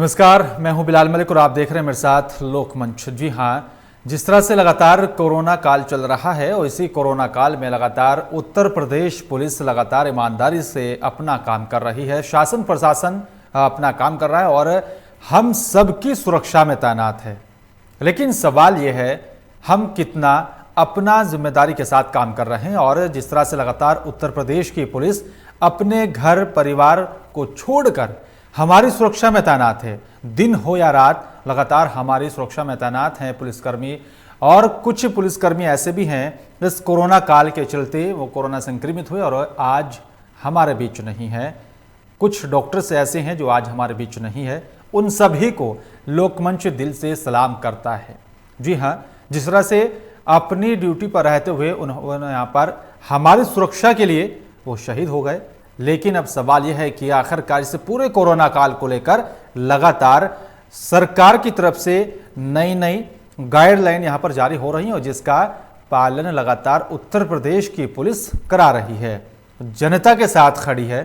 नमस्कार, मैं हूं बिलाल मलिक और आप देख रहे हैं मेरे साथ लोकमंच। जी हां, जिस तरह से लगातार कोरोना काल चल रहा है और इसी कोरोना काल में लगातार उत्तर प्रदेश पुलिस लगातार ईमानदारी से अपना काम कर रही है, शासन प्रशासन अपना काम कर रहा है और हम सबकी सुरक्षा में तैनात है। लेकिन सवाल यह है हम कितना अपना जिम्मेदारी के साथ काम कर रहे हैं। और जिस तरह से लगातार उत्तर प्रदेश की पुलिस अपने घर परिवार को छोड़कर हमारी सुरक्षा में तैनात है, दिन हो या रात लगातार हमारी सुरक्षा में तैनात हैं पुलिसकर्मी। और कुछ पुलिसकर्मी ऐसे भी हैं इस कोरोना काल के चलते वो कोरोना संक्रमित हुए और आज हमारे बीच नहीं है। कुछ डॉक्टर्स ऐसे हैं जो आज हमारे बीच नहीं है। उन सभी को लोकमंच दिल से सलाम करता है। जी हाँ, जिस तरह से अपनी ड्यूटी पर रहते हुए उन्होंने यहाँ पर हमारी सुरक्षा के लिए वो शहीद हो गए। लेकिन अब सवाल यह है कि आखिरकार इस पूरे कोरोना काल को लेकर लगातार सरकार की तरफ से नई नई गाइडलाइन यहां पर जारी हो रही है और जिसका पालन लगातार उत्तर प्रदेश की पुलिस करा रही है, जनता के साथ खड़ी है।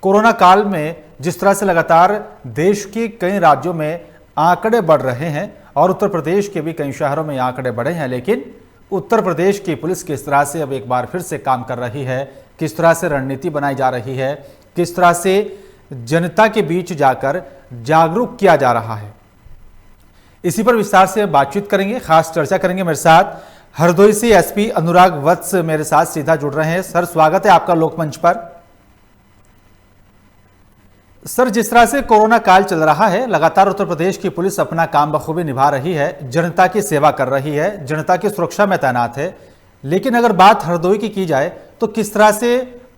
कोरोना काल में जिस तरह से लगातार देश के कई राज्यों में आंकड़े बढ़ रहे हैं और उत्तर प्रदेश के भी कई शहरों में आंकड़े बढ़े हैं, लेकिन उत्तर प्रदेश की पुलिस किस तरह से अब एक बार फिर से काम कर रही है, किस तरह से रणनीति बनाई जा रही है, किस तरह से जनता के बीच जाकर जागरूक किया जा रहा है, इसी पर विस्तार से बातचीत करेंगे, खास चर्चा करेंगे। मेरे साथ हरदोई से एसपी अनुराग वत्स मेरे साथ सीधा जुड़ रहे हैं। सर, स्वागत है आपका लोकमंच पर। सर, जिस तरह से कोरोना काल चल रहा है लगातार उत्तर प्रदेश की पुलिस अपना काम बखूबी निभा रही है, जनता की सेवा कर रही है, जनता की सुरक्षा में तैनात है। लेकिन अगर बात हरदोई की जाए तो किस तरह से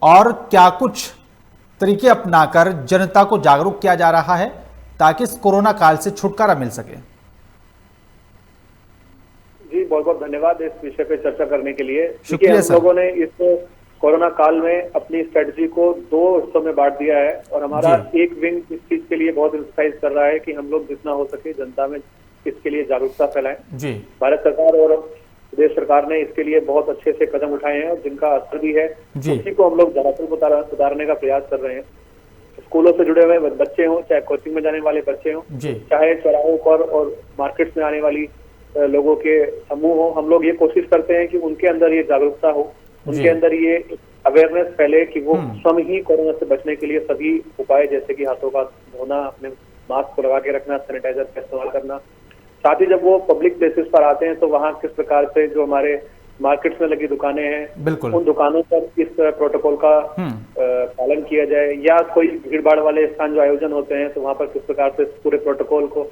और क्या कुछ तरीके अपनाकर जनता को जागरूक किया जा रहा है ताकि इस कोरोना काल से छुटकारा मिल सके? जी, बहुत बहुत धन्यवाद इस विषय पे चर्चा करने के लिए। शुक्रिया हम सर। लोगों ने इस कोरोना काल में अपनी स्ट्रेटजी को 2 हिस्सों में बांट दिया है और हमारा एक विंग इस चीज के लिए बहुत इंस्पायर कर रहा है कि हम लोग जितना हो सके जनता में इसके लिए जागरूकता फैलाएं। जी, भारत सरकार और प्रदेश सरकार ने इसके लिए बहुत अच्छे से कदम उठाए हैं और जिनका असर भी है, उसी को हम लोग धरातल उतारने का प्रयास कर रहे हैं। स्कूलों से जुड़े हुए बच्चे हों, चाहे कोचिंग में जाने वाले बच्चे हों, चाहे चौराहों पर और मार्केट्स में आने वाली लोगों के समूह हो, हम लोग ये कोशिश करते हैं कि उनके अंदर ये जागरूकता हो, उनके अंदर ये अवेयरनेस फैले कि वो स्वयं ही कोरोना से बचने के लिए सभी उपाय जैसे कि हाथों का धोना, अपने मास्क को लगा के रखना, सैनिटाइजर का इस्तेमाल करना, साथ ही जब वो पब्लिक प्लेसेस पर आते हैं तो वहाँ किस प्रकार से जो हमारे मार्केट्स में लगी दुकानें हैं उन दुकानों पर इस प्रोटोकॉल का पालन किया जाए, या कोई भीड़ भाड़ वाले स्थान जो आयोजन होते हैं तो वहाँ पर किस प्रकार से पूरे प्रोटोकॉल को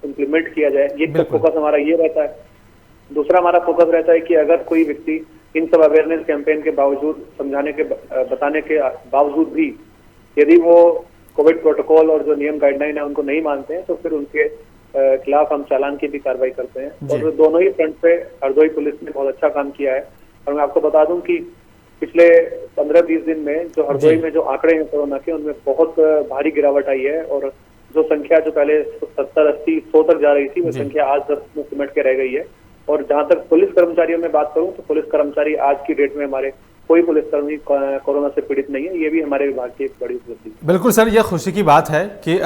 इम्प्लीमेंट किया जाए। ये फोकस हमारा ये रहता है। दूसरा हमारा फोकस रहता है कि अगर कोई व्यक्ति इन सब अवेयरनेस कैंपेन के बावजूद, समझाने के बताने के बावजूद भी यदि वो कोविड प्रोटोकॉल और जो नियम गाइडलाइन है उनको नहीं मानते हैं तो फिर उनके खिलाफ हम चालान की भी कार्रवाई करते हैं। और दोनों ही फ्रंट पे हरदोई पुलिस ने बहुत अच्छा काम किया है। और मैं आपको बता दूं कि पिछले 15-20 दिन में जो हरदोई में जो आंकड़े हैं कोरोना के, उनमें बहुत भारी गिरावट आई है और जो संख्या जो पहले 70, 80, 100 तक जा रही थी वो संख्या आज 10 में सिमट के रह गई है। और जहां तक पुलिस कर्मचारियों में बात करूं तो पुलिस कर्मचारी आज की डेट में हमारे कोई पुलिसकर्मी कोरोना से पीड़ित नहीं है। ये भी हमारे विभाग की एक बड़ी उपलब्धि है। बिल्कुल सर, यह खुशी की बात है कि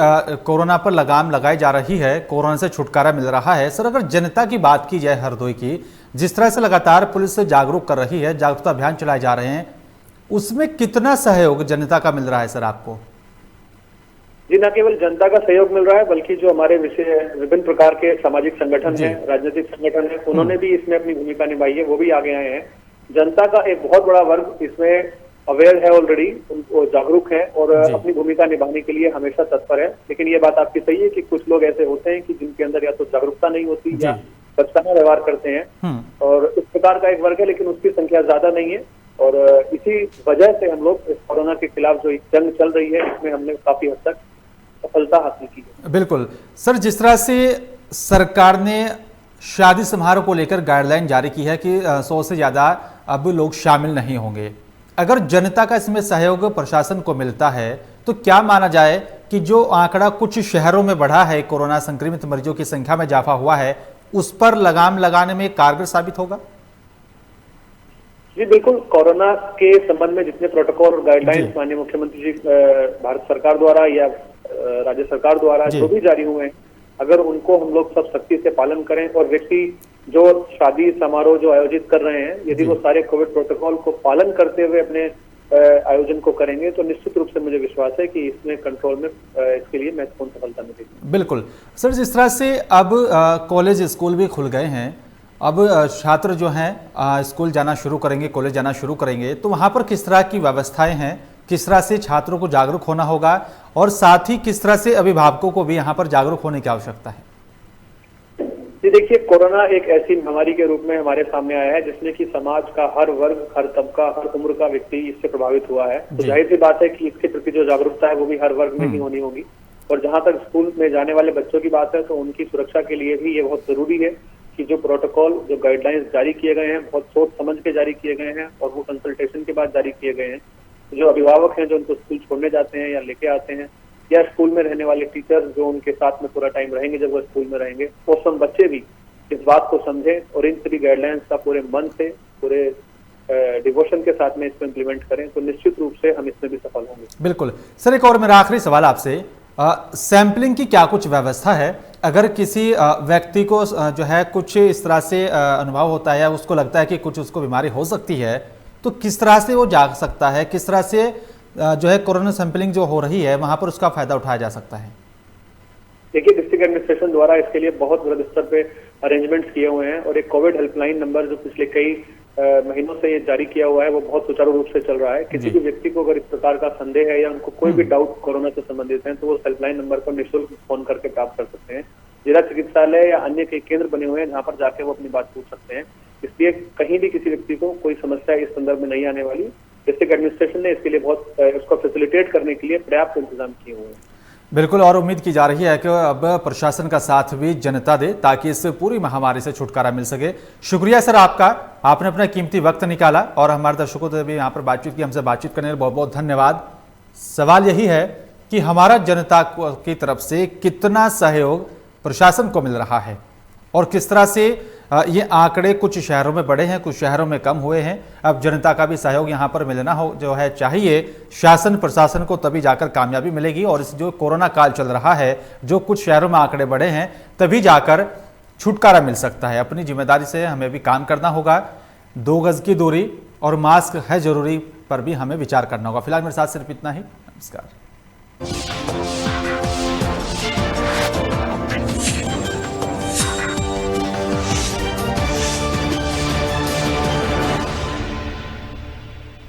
कोरोना पर लगाम लगाई जा रही है, कोरोना से छुटकारा मिल रहा है। सर, अगर जनता की बात की जाए हरदोई की, जिस तरह से लगातार पुलिस से जागरूक कर रही है, जागरूकता अभियान चलाए जा रहे हैं, उसमें कितना सहयोग जनता का मिल रहा है सर आपको? जी, न केवल जनता का सहयोग मिल रहा है बल्कि जो हमारे विभिन्न प्रकार के सामाजिक संगठन हैं, राजनीतिक संगठन हैं, उन्होंने भी इसमें अपनी भूमिका निभाई है, वो भी आगे आए हैं। जनता का एक बहुत बड़ा वर्ग इसमें अवेयर है, ऑलरेडी वो जागरूक है और अपनी भूमिका निभाने के लिए हमेशा तत्पर है। लेकिन ये बात आपकी सही है कि कुछ लोग ऐसे होते हैं कि जिनके अंदर या तो जागरूकता नहीं होती या बचकाना व्यवहार करते हैं और इस प्रकार का एक वर्ग है, लेकिन उसकी संख्या ज्यादा नहीं है। और इसी वजह से हम लोग इस कोरोना के खिलाफ जो जंग चल रही है इसमें हमने काफी हद तक सफलता हासिल की है। बिल्कुल सर, जिस तरह से सरकार ने शादी समारोह को लेकर गाइडलाइन जारी की है कि 100 से ज्यादा अब लोग शामिल नहीं होंगे, अगर जनता का इसमें सहयोग प्रशासन को मिलता है तो क्या माना जाए कि जो आंकड़ा कुछ शहरों में बढ़ा है, कोरोना संक्रमित मरीजों की संख्या में इजाफा हुआ है, उस पर लगाम लगाने में कारगर साबित होगा? जी बिल्कुल, कोरोना के संबंध में जितने प्रोटोकॉल और गाइडलाइंस माननीय मुख्यमंत्री जी भारत सरकार द्वारा या राज्य सरकार द्वारा जो भी जारी हुए हैं, अगर उनको हम लोग सब सख्ती से पालन करें और व्यक्ति जो शादी समारोह जो आयोजित कर रहे हैं, यदि वो सारे कोविड प्रोटोकॉल को पालन करते हुए अपने आयोजन को करेंगे तो निश्चित रूप से मुझे विश्वास है कि इसमें कंट्रोल में इसके लिए महत्वपूर्ण सफलता मिलेगी। बिल्कुल सर, जिस तरह से अब कॉलेज स्कूल भी खुल गए हैं, अब छात्र जो हैं स्कूल जाना शुरू करेंगे, कॉलेज जाना शुरू करेंगे, तो वहाँ पर किस तरह की व्यवस्थाएं हैं, किस तरह से छात्रों को जागरूक होना होगा और साथ ही किस तरह से अभिभावकों को भी यहाँ पर जागरूक होने की आवश्यकता है? जी देखिए, कोरोना एक ऐसी महामारी के रूप में हमारे सामने आया है जिसमें कि समाज का हर वर्ग, हर तबका, हर उम्र का व्यक्ति इससे प्रभावित हुआ है। तो जाहिर सी बात है कि इसके प्रति जो जागरूकता है वो भी हर वर्ग में ही होनी होगी। और जहां तक स्कूल में जाने वाले बच्चों की बात है तो उनकी सुरक्षा के लिए भी ये बहुत जरूरी है कि जो प्रोटोकॉल, जो गाइडलाइंस जारी किए गए हैं, बहुत सोच समझ के जारी किए गए हैं और वो कंसल्टेशन के बाद जारी किए गए हैं। जो अभिभावक हैं जो उनको स्कूल छोड़ने जाते हैं या लेके आते हैं, या स्कूल में रहने वाले टीचर्स जो उनके साथ में पूरा टाइम रहेंगे जब वो स्कूल में रहेंगे, वो सब बच्चे भी इस बात को समझें और इन सभी गाइडलाइंस का पूरे मन से, पूरे डिवोशन के साथ में इसको इम्प्लीमेंट करें तो निश्चित रूप से हम इसमें भी सफल होंगे। बिल्कुल सर, एक और मेरा आखिरी सवाल आपसे, सैंपलिंग की क्या कुछ व्यवस्था है? अगर किसी व्यक्ति को जो है कुछ इस तरह से अनुभव होता है या उसको लगता है कि कुछ उसको बीमारी हो सकती है, तो किस तरह से वो जाग सकता है, किस तरह से जो है कोरोना सैंपलिंग जो हो रही है वहां पर उसका फायदा उठाया जा सकता है? देखिए, डिस्ट्रिक्ट एडमिनिस्ट्रेशन द्वारा इसके लिए बहुत बड़े स्तर पे अरेंजमेंट्स किए हुए हैं और एक कोविड हेल्पलाइन नंबर जो पिछले कई महीनों से ये जारी किया हुआ है वो बहुत सुचारू रूप से चल रहा है। किसी भी व्यक्ति को अगर इस प्रकार का संदेह है या उनको कोई भी डाउट कोरोना से संबंधित है तो वो हेल्पलाइन नंबर पर निःशुल्क फोन करके प्राप्त कर सकते हैं। जिला चिकित्सालय या अन्य कई केंद्र बने हुए हैं जहाँ पर जाके वो अपनी बात पूछ सकते हैं। इसलिए कहीं भी किसी व्यक्ति को कोई समस्या इस संदर्भ में नहीं आने वाली। डिस्ट्रिक्ट एडमिनिस्ट्रेशन ने इसके लिए बहुत उसको फैसिलिटेट करने के लिए पर्याप्त इंतजाम किए हुए हैं। बिल्कुल, और उम्मीद की जा रही है कि अब प्रशासन का साथ भी जनता दे ताकि इस पूरी महामारी से छुटकारा मिल सके। शुक्रिया सर आपका, आपने अपना कीमती वक्त निकाला और हमारे दर्शकों से भी यहाँ पर बातचीत की, हमसे बातचीत करने के लिए बहुत बहुत धन्यवाद। सवाल यही है कि हमारा जनता की तरफ से कितना सहयोग प्रशासन को मिल रहा है और किस तरह से ये आंकड़े कुछ शहरों में बढ़े हैं, कुछ शहरों में कम हुए हैं। अब जनता का भी सहयोग यहाँ पर मिलना हो जो है चाहिए शासन प्रशासन को, तभी जाकर कामयाबी मिलेगी। और इस जो कोरोना काल चल रहा है, जो कुछ शहरों में आंकड़े बढ़े हैं, तभी जाकर छुटकारा मिल सकता है। अपनी जिम्मेदारी से हमें भी काम करना होगा। 2 गज की दूरी और मास्क है जरूरी पर भी हमें विचार करना होगा। फिलहाल मेरे साथ सिर्फ इतना ही। नमस्कार।